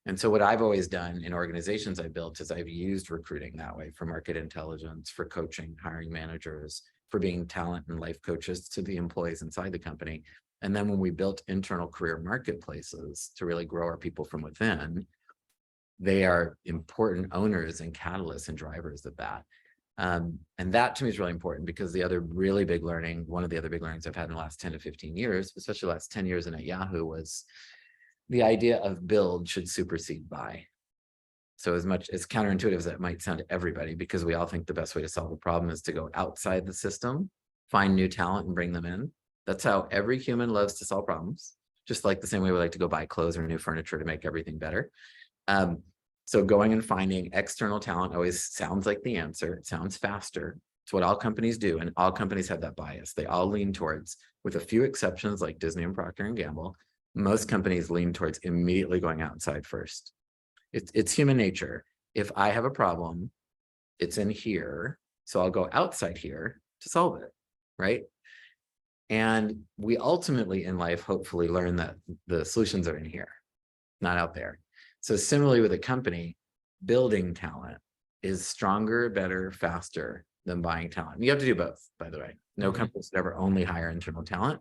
And so what I've always done in organizations I built is I've used recruiting that way for market intelligence, for coaching, hiring managers, for being talent and life coaches to the employees inside the company. And then when we built internal career marketplaces to really grow our people from within, they are important owners and catalysts and drivers of that. And that to me is really important, because the other really big learning, one of the other big learnings I've had in the last 10 to 15 years, especially the last 10 years in at Yahoo, was the idea of build should supersede buy. So as much as counterintuitive as that might sound to everybody, because we all think the best way to solve a problem is to go outside the system, find new talent and bring them in. That's how every human loves to solve problems, just like the same way we like to go buy clothes or new furniture to make everything better. So going and finding external talent always sounds like the answer. It sounds faster. It's what all companies do. And all companies have that bias. They all lean towards, with a few exceptions like Disney and Procter and Gamble, most companies lean towards immediately going outside first. It's human nature. If I have a problem, it's in here. So I'll go outside here to solve it, right? And we ultimately in life hopefully learn that the solutions are in here, not out there. So similarly with a company, building talent is stronger, better, faster than buying talent. You have to do both, by the way. No company should ever only hire internal talent.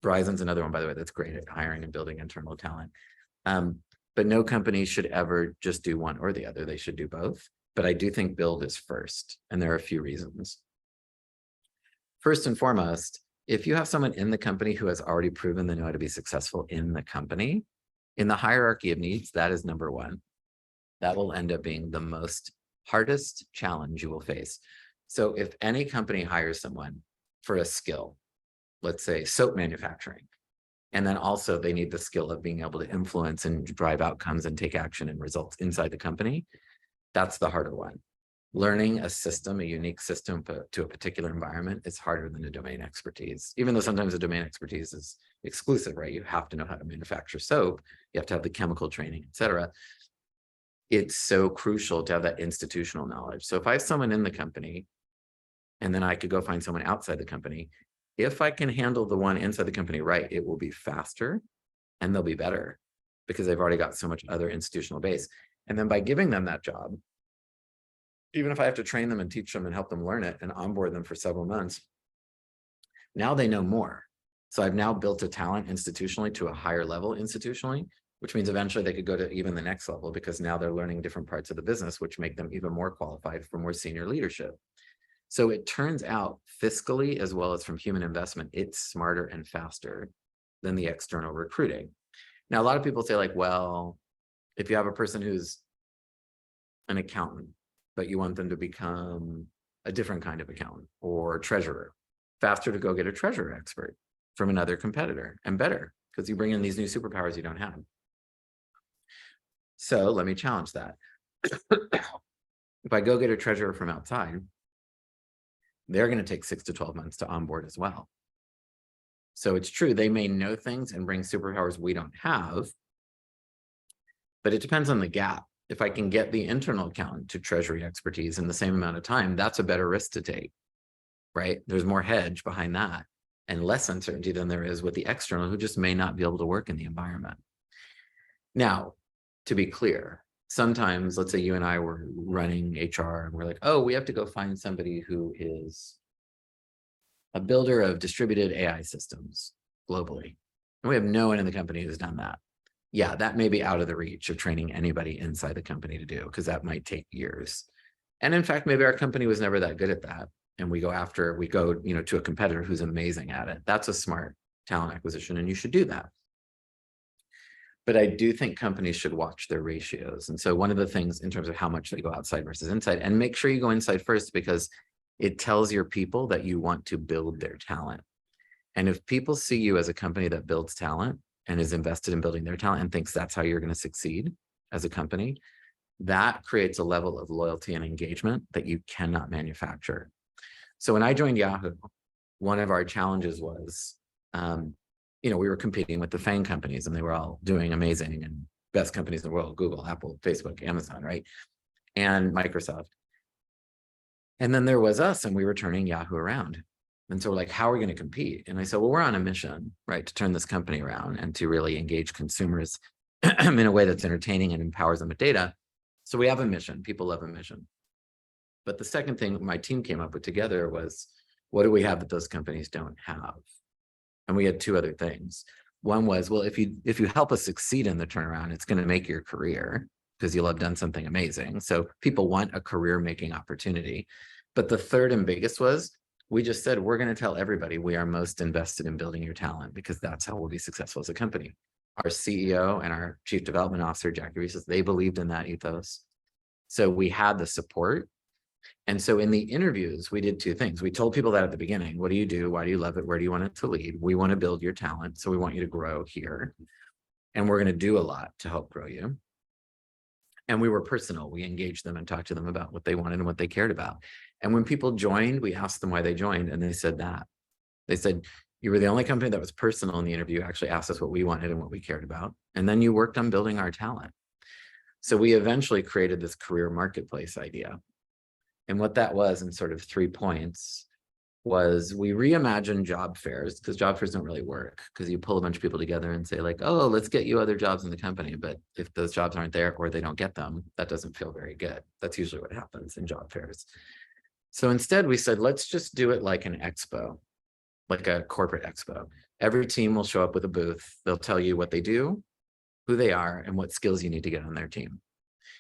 Verizon's another one, by the way, that's great at hiring and building internal talent. But no company should ever just do one or the other. They should do both. But I do think build is first, and there are a few reasons. First and foremost, if you have someone in the company who has already proven they know how to be successful in the company, in the hierarchy of needs, that is number one. That will end up being the most hardest challenge you will face. So if any company hires someone for a skill, let's say soap manufacturing, And then also they need the skill of being able to influence and drive outcomes and take action and results inside the company. That's the harder one. Learning a system, a unique system to a particular environment is harder than a domain expertise, even though sometimes the domain expertise is exclusive, right? You have to know how to manufacture soap, you have to have the chemical training, et cetera. It's so crucial to have that institutional knowledge. So if I have someone in the company, and then I could go find someone outside the company, if I can handle the one inside the company right, it will be faster and they'll be better because they've already got so much other institutional base. And then by giving them that job, even if I have to train them and teach them and help them learn it and onboard them for several months, now they know more. So I've now built a talent institutionally to a higher level institutionally, which means eventually they could go to even the next level because now they're learning different parts of the business, which make them even more qualified for more senior leadership. So it turns out fiscally, as well as from human investment, it's smarter and faster than the external recruiting. Now, a lot of people say like, well, if you have a person who's an accountant, but you want them to become a different kind of accountant or treasurer, faster to go get a treasurer expert from another competitor and better because you bring in these new superpowers you don't have. So let me challenge that. If I go get a treasurer from outside, they're going to take 6 to 12 months to onboard as well. So it's true, they may know things and bring superpowers we don't have, but it depends on the gap. If I can get the internal accountant to treasury expertise in the same amount of time, that's a better risk to take, right? There's more hedge behind that and less uncertainty than there is with the external who just may not be able to work in the environment. Now, to be clear, sometimes, let's say you and I were running HR and we're like, oh, we have to go find somebody who is a builder of distributed AI systems globally. And we have no one in the company who's done that. Yeah, that may be out of the reach of training anybody inside the company to do, because that might take years. And in fact, maybe our company was never that good at that. And we go, to a competitor who's amazing at it. That's a smart talent acquisition, and you should do that. But I do think companies should watch their ratios. And so one of the things in terms of how much they go outside versus inside, and make sure you go inside first, because it tells your people that you want to build their talent. And if people see you as a company that builds talent and is invested in building their talent and thinks that's how you're going to succeed as a company, that creates a level of loyalty and engagement that you cannot manufacture. So when I joined Yahoo, one of our challenges was, we were competing with the FANG companies and they were all doing amazing and best companies in the world, Google, Apple, Facebook, Amazon, right? And Microsoft. And then there was us, and we were turning Yahoo around. And so we're like, how are we going to compete? And I said, well, we're on a mission, right, to turn this company around and to really engage consumers in a way that's entertaining and empowers them with data. So we have a mission. People love a mission. But the second thing my team came up with together was, what do we have that those companies don't have? And we had two other things. One was, well, if you help us succeed in the turnaround, it's going to make your career because you'll have done something amazing. So people want a career-making opportunity. But the third and biggest was, we just said, we're going to tell everybody we are most invested in building your talent because that's how we'll be successful as a company. Our CEO and our chief development officer, Jackie Reeses, they believed in that ethos. So we had the support. And so in the interviews, we did two things. We told people that at the beginning. What do you do? Why do you love it? Where do you want it to lead? We want to build your talent. So we want you to grow here. And we're going to do a lot to help grow you. And we were personal. We engaged them and talked to them about what they wanted and what they cared about. And when people joined, we asked them why they joined. And they said that. They said, you were the only company that was personal in the interview, actually asked us what we wanted and what we cared about. And then you worked on building our talent. So we eventually created this career marketplace idea. And what that was, in sort of 3 points, was we reimagined job fairs, because job fairs don't really work, because you pull a bunch of people together and say like, oh, let's get you other jobs in the company. But if those jobs aren't there or they don't get them, that doesn't feel very good. That's usually what happens in job fairs. So instead we said, let's just do it like an expo, like a corporate expo. Every team will show up with a booth. They'll tell you what they do, who they are, and what skills you need to get on their team.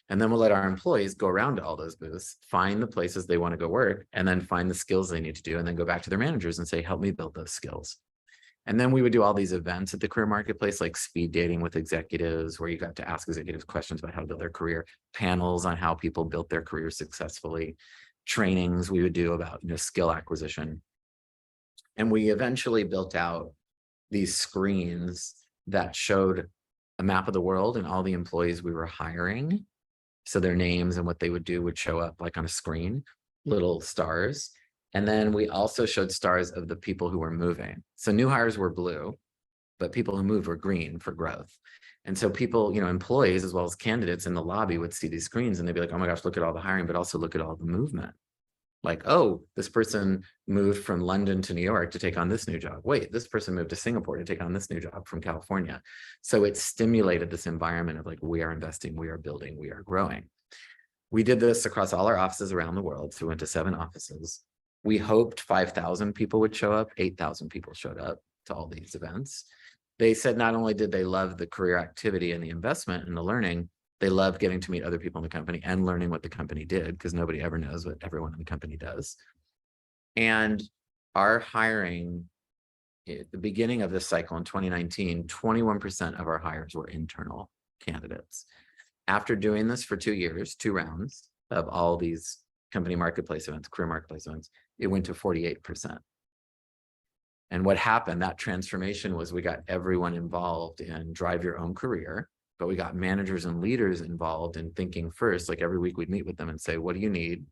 And then we'll let our employees go around to all those booths, find the places they want to go work, and then find the skills they need to do, and then go back to their managers and say, help me build those skills. And then we would do all these events at the career marketplace, like speed dating with executives, where you got to ask executives questions about how to build their career, panels on how people built their career successfully, trainings we would do about skill acquisition. And we eventually built out these screens that showed a map of the world and all the employees we were hiring. So their names and what they would do would show up like on a screen, little stars. And then we also showed stars of the people who were moving. So new hires were blue, but people who moved were green for growth. And so people, employees as well as candidates in the lobby would see these screens and they'd be like, oh my gosh, look at all the hiring, but also look at all the movement. Like, oh, this person moved from London to New York to take on this new job. Wait, this person moved to Singapore to take on this new job from California. So it stimulated this environment of like, we are investing, we are building, we are growing. We did this across all our offices around the world. So we went to 7 offices. We hoped 5,000 people would show up. 8,000 people showed up to all these events. They said not only did they love the career activity and the investment and the learning, they loved getting to meet other people in the company and learning what the company did, because nobody ever knows what everyone in the company does. And our hiring at the beginning of this cycle in 2019, 21% of our hires were internal candidates. After doing this for 2 years, 2 rounds of all these company marketplace events, career marketplace events, it went to 48%. And what happened, that transformation was we got everyone involved in drive your own career, but we got managers and leaders involved in thinking first. Like every week we'd meet with them and say, what do you need?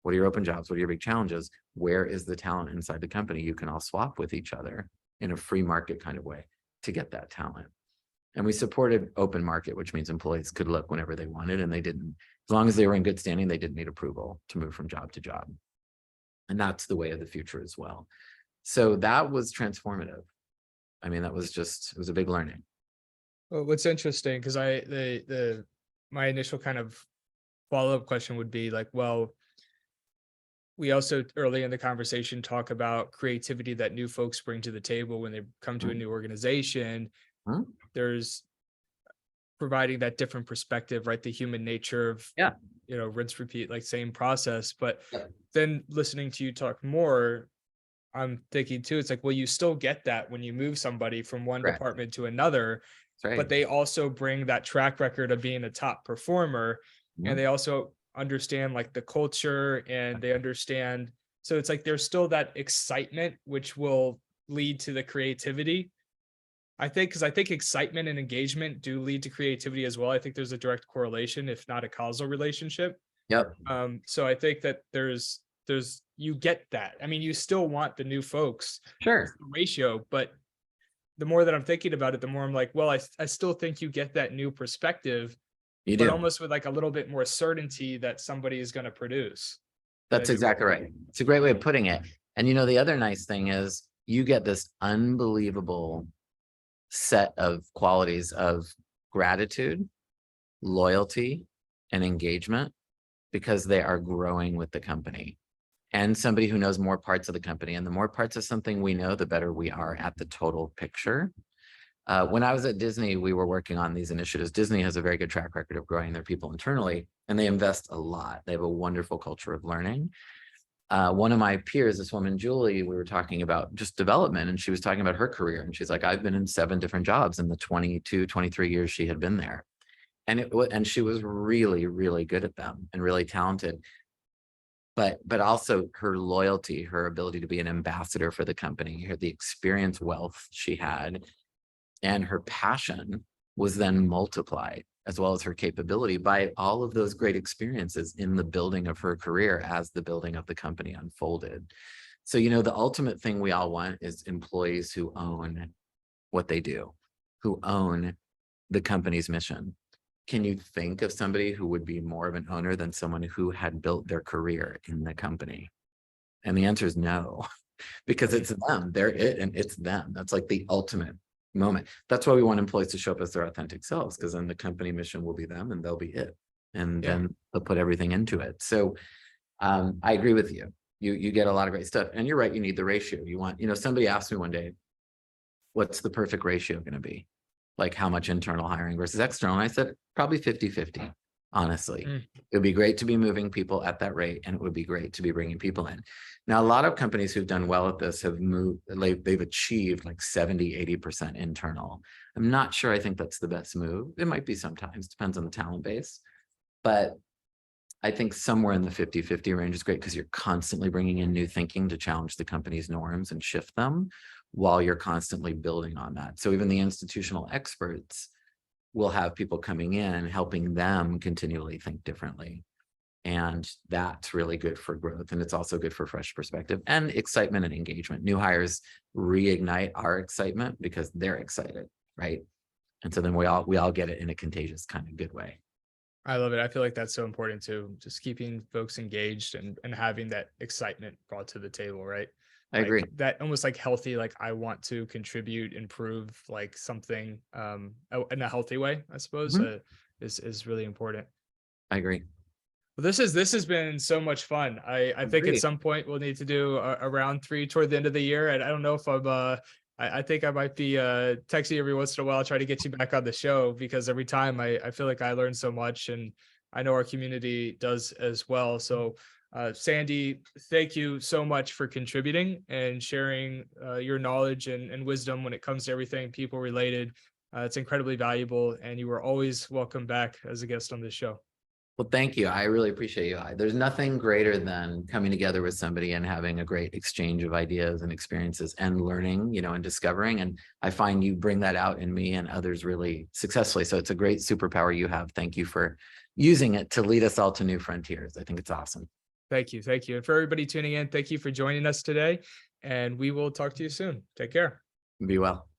What are your open jobs? What are your big challenges? Where is the talent inside the company? You can all swap with each other in a free market kind of way to get that talent. And we supported open market, which means employees could look whenever they wanted, and they didn't, as long as they were in good standing, they didn't need approval to move from job to job. And that's the way of the future as well. So that was transformative. I mean, that was just, it was a big learning. Well, what's interesting, because my initial kind of follow-up question would be like, well, we also early in the conversation talk about creativity that new folks bring to the table when they come to a new organization. There's providing that different perspective, right? The human nature of, rinse, repeat, like same process. But then listening to you talk more, I'm thinking too, it's like, well, you still get that when you move somebody from one department to another, but they also bring that track record of being a top performer. And they also understand like the culture, and they understand. So it's like, there's still that excitement, which will lead to the creativity. I think, because I think excitement and engagement do lead to creativity as well. I think there's a direct correlation, if not a causal relationship. So I think that there's you get that. I mean, you still want the new folks, ratio, but the more that I'm thinking about it, the more I'm like, well, I still think you get that new perspective, but almost with like a little bit more certainty that somebody is going to produce. That's exactly right. It's a great way of putting it. And the other nice thing is you get this unbelievable set of qualities of gratitude, loyalty, and engagement, because they are growing with the company. And somebody who knows more parts of the company, and the more parts of something we know, the better we are at the total picture. When I was at Disney, we were working on these initiatives. Disney has a very good track record of growing their people internally, and they invest a lot. They have a wonderful culture of learning. One of my peers, this woman, Julie, we were talking about just development, and she was talking about her career. And she's like, I've been in 7 different jobs in the 22, 23 years she had been there. And she was really, really good at them and really talented. But also her loyalty, her ability to be an ambassador for the company, the experience wealth she had, and her passion was then multiplied, as well as her capability, by all of those great experiences in the building of her career as the building of the company unfolded. So, the ultimate thing we all want is employees who own what they do, who own the company's mission. Can you think of somebody who would be more of an owner than someone who had built their career in the company? And the answer is no, because it's them, they're it, and it's them. That's like the ultimate moment. That's why we want employees to show up as their authentic selves, because then the company mission will be them and they'll be it. And then they'll put everything into it. So I agree with you. You get a lot of great stuff. And you're right, you need the ratio. You want, somebody asked me one day, what's the perfect ratio going to be? Like how much internal hiring versus external? And I said, probably 50-50, honestly. It would be great to be moving people at that rate, and it would be great to be bringing people in. Now, a lot of companies who've done well at this have moved, they've achieved like 70-80% internal. I'm not sure I think that's the best move. It might be sometimes, depends on the talent base. But I think somewhere in the 50-50 range is great, because you're constantly bringing in new thinking to challenge the company's norms and shift them, while you're constantly building on that. So even the institutional experts will have people coming in, helping them continually think differently. And that's really good for growth. And it's also good for fresh perspective and excitement and engagement. New hires reignite our excitement because they're excited, right? And so then we all get it in a contagious kind of good way. I love it. I feel like that's so important too. Just keeping folks engaged and having that excitement brought to the table, right? I agree. That almost like healthy, like I want to contribute, improve like something in a healthy way, I suppose, is really important. I agree. Well, this has been so much fun. I think at some point we'll need to do a round 3 toward the end of the year. And I don't know if I'm I think I might be texting every once in a while, try to get you back on the show, because every time I feel like I learn so much, and I know our community does as well. So Sandy, thank you so much for contributing and sharing your knowledge and wisdom when it comes to everything people related. It's incredibly valuable, and you are always welcome back as a guest on this show. Well, thank you. I really appreciate you. There's nothing greater than coming together with somebody and having a great exchange of ideas and experiences and learning, and discovering. And I find you bring that out in me and others really successfully. So it's a great superpower you have. Thank you for using it to lead us all to new frontiers. I think it's awesome. Thank you. Thank you. And for everybody tuning in, thank you for joining us today. And we will talk to you soon. Take care. Be well.